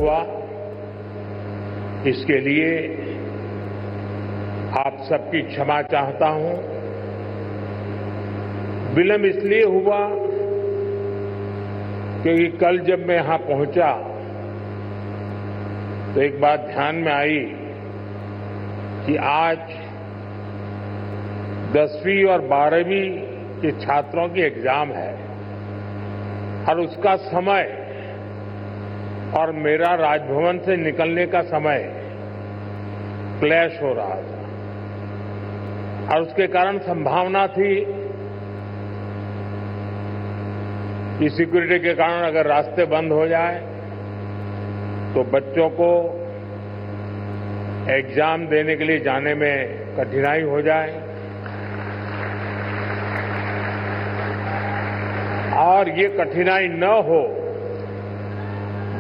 हुआ, इसके लिए आप सबकी क्षमा चाहता हूं। विलंब इसलिए हुआ क्योंकि कल जब मैं यहां पहुंचा तो एक बात ध्यान में आई कि आज 10वीं और 12वीं के छात्रों की एग्जाम है और उसका समय और मेरा राजभवन से निकलने का समय क्लैश हो रहा था और उसके कारण संभावना थी कि सिक्योरिटी के कारण अगर रास्ते बंद हो जाए तो बच्चों को एग्जाम देने के लिए जाने में कठिनाई हो जाए और ये कठिनाई न हो,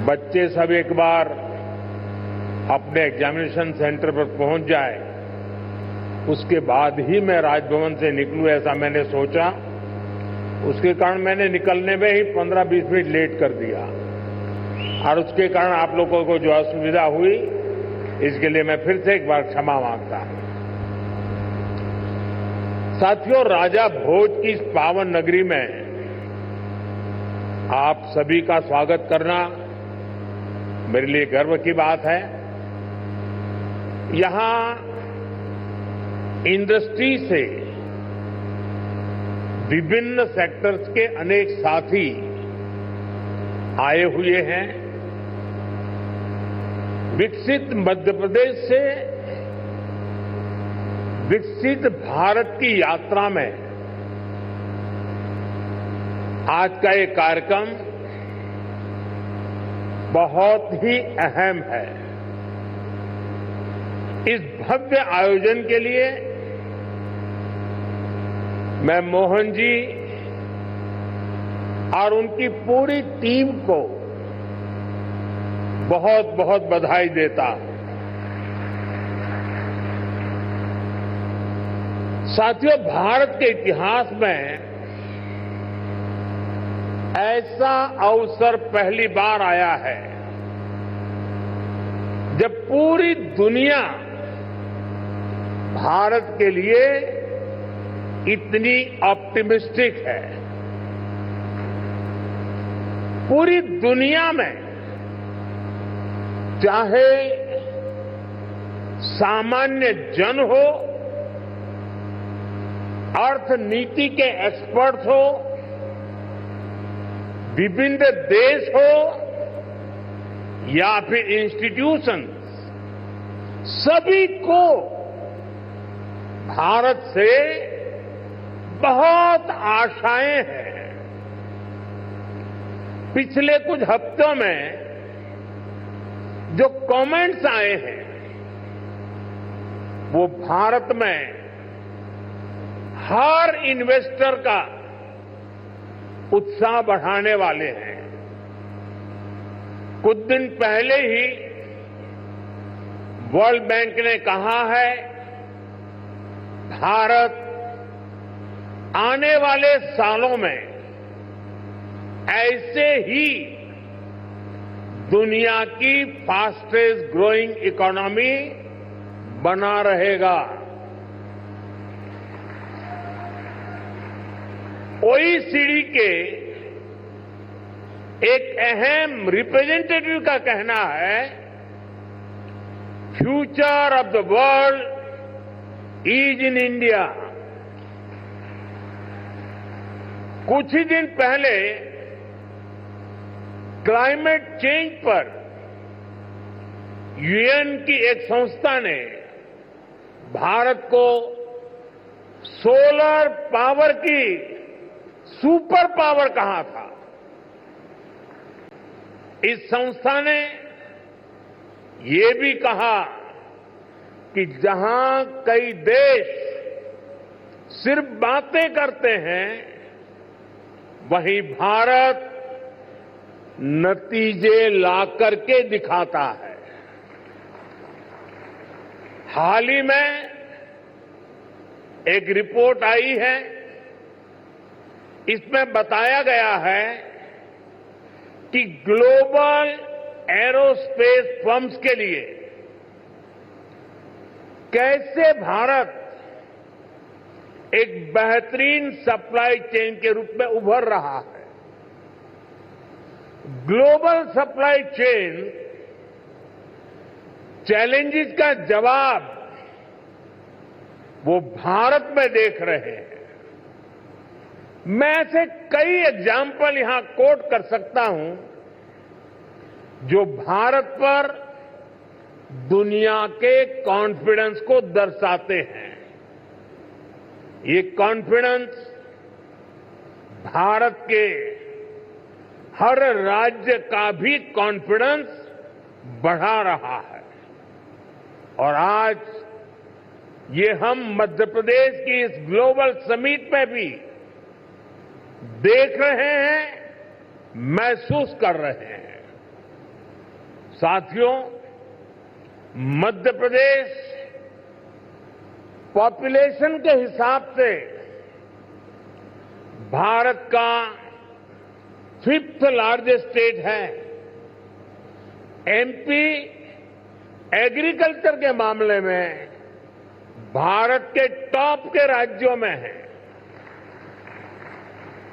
बच्चे सब एक बार अपने एग्जामिनेशन सेंटर पर पहुंच जाए, उसके बाद ही मैं राजभवन से निकलूं, ऐसा मैंने सोचा। उसके कारण मैंने निकलने में ही 15-20 मिनट लेट कर दिया और उसके कारण आप लोगों को जो असुविधा हुई, इसके लिए मैं फिर से एक बार क्षमा मांगता हूं। साथियों, राजा भोज की इस पावन नगरी में आप सभी का स्वागत करना मेरे लिए गर्व की बात है। यहां इंडस्ट्री से विभिन्न सेक्टर्स के अनेक साथी आए हुए हैं। विकसित मध्य प्रदेश से विकसित भारत की यात्रा में आज का ये कार्यक्रम बहुत ही अहम है। इस भव्य आयोजन के लिए मैं मोहन जी और उनकी पूरी टीम को बहुत बहुत बधाई देता हूं। साथियों, भारत के इतिहास में ऐसा अवसर पहली बार आया है जब पूरी दुनिया भारत के लिए इतनी ऑप्टिमिस्टिक है। पूरी दुनिया में चाहे सामान्य जन हो, अर्थनीति के एक्सपर्ट हो, विभिन्न देश हो या फिर इंस्टीट्यूशन, सभी को भारत से बहुत आशाएं हैं। पिछले कुछ हफ्तों में जो कमेंट्स आए हैं वो भारत में हर इन्वेस्टर का उत्साह बढ़ाने वाले हैं। कुछ दिन पहले ही वर्ल्ड बैंक ने कहा है भारत आने वाले सालों में ऐसे ही दुनिया की फास्टेस्ट ग्रोइंग इकोनॉमी बना रहेगा। ओईसीडी के एक अहम रिप्रेजेंटेटिव का कहना है future of the world is in India. कुछ ही दिन पहले क्लाइमेट चेंज पर यूएन की एक संस्था ने भारत को सोलर पावर की सुपर पावर कहा था। इस संस्था ने ये भी कहा कि जहां कई देश सिर्फ बातें करते हैं, वहीं भारत नतीजे ला करके दिखाता है। हाल ही में एक रिपोर्ट आई है, इसमें बताया गया है कि ग्लोबल एरोस्पेस फर्म्स के लिए कैसे भारत एक बेहतरीन सप्लाई चेन के रूप में उभर रहा है। ग्लोबल सप्लाई चेन चैलेंजेस का जवाब वो भारत में देख रहे हैं। मैं ऐसे कई एग्जाम्पल यहां कोट कर सकता हूं जो भारत पर दुनिया के कॉन्फिडेंस को दर्शाते हैं। ये कॉन्फिडेंस भारत के हर राज्य का भी कॉन्फिडेंस बढ़ा रहा है और आज ये हम मध्य प्रदेश की इस ग्लोबल समिट में भी देख रहे हैं, महसूस कर रहे हैं। साथियों, मध्य प्रदेश पॉपुलेशन के हिसाब से भारत का 5th लार्जेस्ट स्टेट है। एमपी एग्रीकल्चर के मामले में भारत के टॉप के राज्यों में है।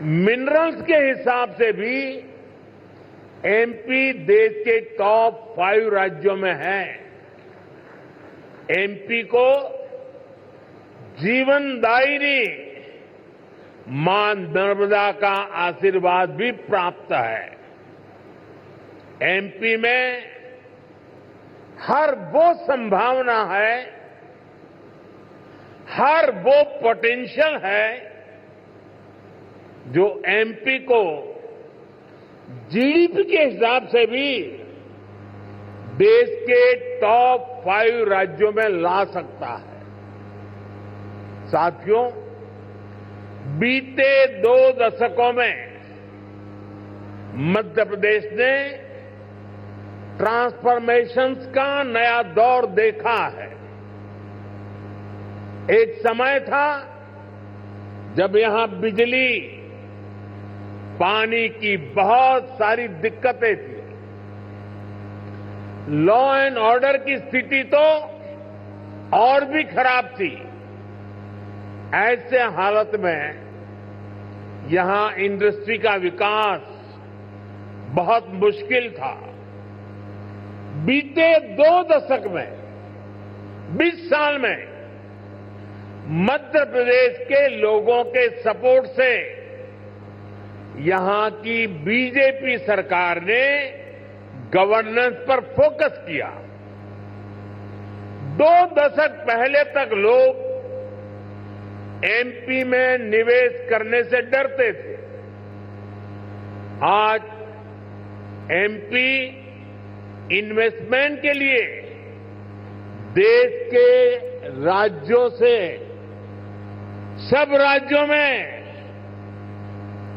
मिनरल्स के हिसाब से भी एमपी देश के टॉप 5 राज्यों में है। एमपी को जीवनदायिनी मां नर्मदा का आशीर्वाद भी प्राप्त है। एमपी में हर वो संभावना है, हर वो पोटेंशियल है जो एमपी को जीडीपी के हिसाब से भी देश के टॉप 5 राज्यों में ला सकता है। साथियों, बीते 2 दशकों में मध्य प्रदेश ने ट्रांसफॉर्मेशंस का नया दौर देखा है। एक समय था जब यहां बिजली, पानी की बहुत सारी दिक्कतें थी। लॉ एंड ऑर्डर की स्थिति तो और भी खराब थी। ऐसे हालत में यहां इंडस्ट्री का विकास बहुत मुश्किल था। बीते 2 दशक में, 20 साल में मध्य प्रदेश के लोगों के सपोर्ट से यहां की बीजेपी सरकार ने गवर्नेंस पर फोकस किया। 2 दशक पहले तक लोग एमपी में निवेश करने से डरते थे। आज एमपी इन्वेस्टमेंट के लिए देश के राज्यों से सब राज्यों में,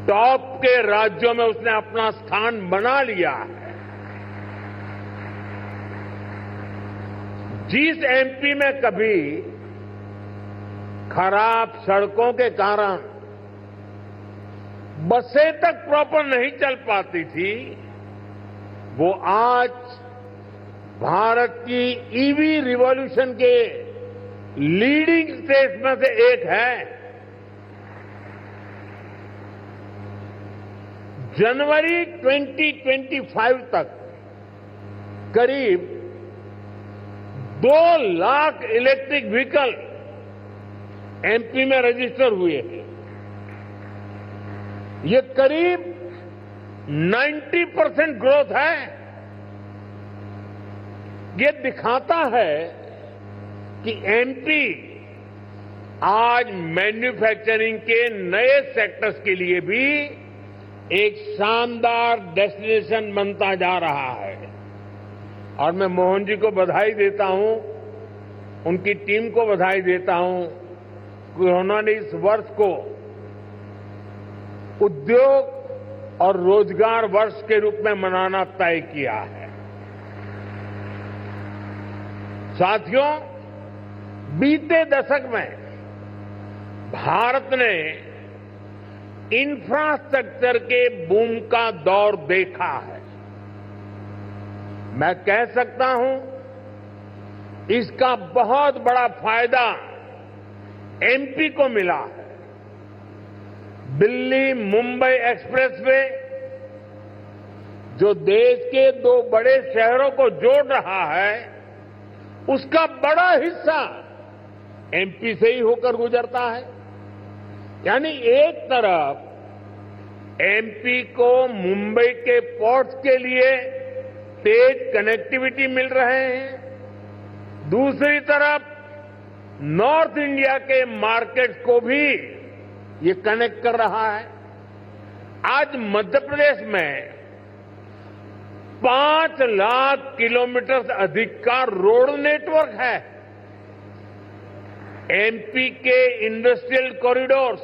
टॉप के राज्यों में उसने अपना स्थान बना लिया है। जिस एमपी में कभी खराब सड़कों के कारण बसें तक प्रॉपर नहीं चल पाती थी, वो आज भारत की ईवी रिवॉल्यूशन के लीडिंग स्टेट्स में से एक है। जनवरी 2025 तक करीब 2 लाख इलेक्ट्रिक व्हीकल एमपी में रजिस्टर हुए हैं। ये करीब 90% ग्रोथ है। ये दिखाता है कि एमपी आज मैन्युफैक्चरिंग के नए सेक्टर्स के लिए भी एक शानदार डेस्टिनेशन बनता जा रहा है। और मैं मोहन जी को बधाई देता हूं, उनकी टीम को बधाई देता हूं कि उन्होंने इस वर्ष को उद्योग और रोजगार वर्ष के रूप में मनाना तय किया है। साथियों, बीते दशक में भारत ने इंफ्रास्ट्रक्चर के बूम का दौर देखा है। मैं कह सकता हूं इसका बहुत बड़ा फायदा एमपी को मिला है। दिल्ली मुंबई एक्सप्रेसवे जो देश के दो बड़े शहरों को जोड़ रहा है, उसका बड़ा हिस्सा एमपी से ही होकर गुजरता है। यानी एक तरफ एमपी को मुंबई के पोर्ट्स के लिए तेज कनेक्टिविटी मिल रहे हैं, दूसरी तरफ नॉर्थ इंडिया के मार्केट्स को भी ये कनेक्ट कर रहा है। आज मध्य प्रदेश में 5 लाख किलोमीटर से अधिक का रोड नेटवर्क है। एमपी के इंडस्ट्रियल कॉरिडोर्स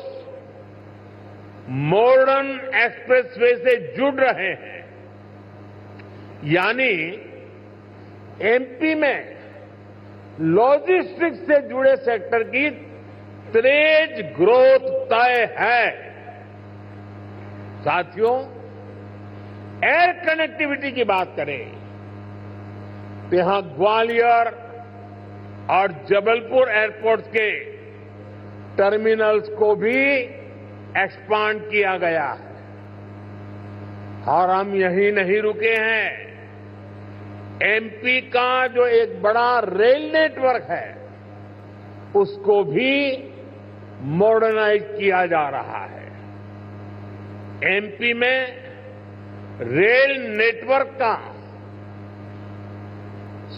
मॉडर्न एक्सप्रेसवे से जुड़ रहे हैं। यानी एमपी में लॉजिस्टिक्स से जुड़े सेक्टर की तेज ग्रोथ तय है। साथियों, एयर कनेक्टिविटी की बात करें तो यहां ग्वालियर और जबलपुर एयरपोर्ट्स के टर्मिनल्स को भी एक्सपांड किया गया है। और हम यहीं नहीं रुके हैं। एमपी का जो एक बड़ा रेल नेटवर्क है, उसको भी मॉडर्नाइज किया जा रहा है। एमपी में रेल नेटवर्क का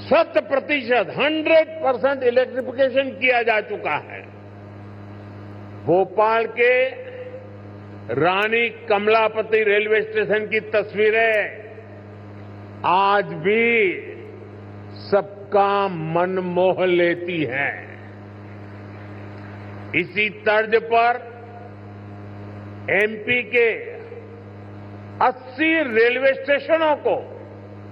100% इलेक्ट्रिफिकेशन किया जा चुका है। भोपाल के रानी कमलापति रेलवे स्टेशन की तस्वीरें आज भी सबका मन मोह लेती हैं। इसी तर्ज पर एमपी के 80 रेलवे स्टेशनों को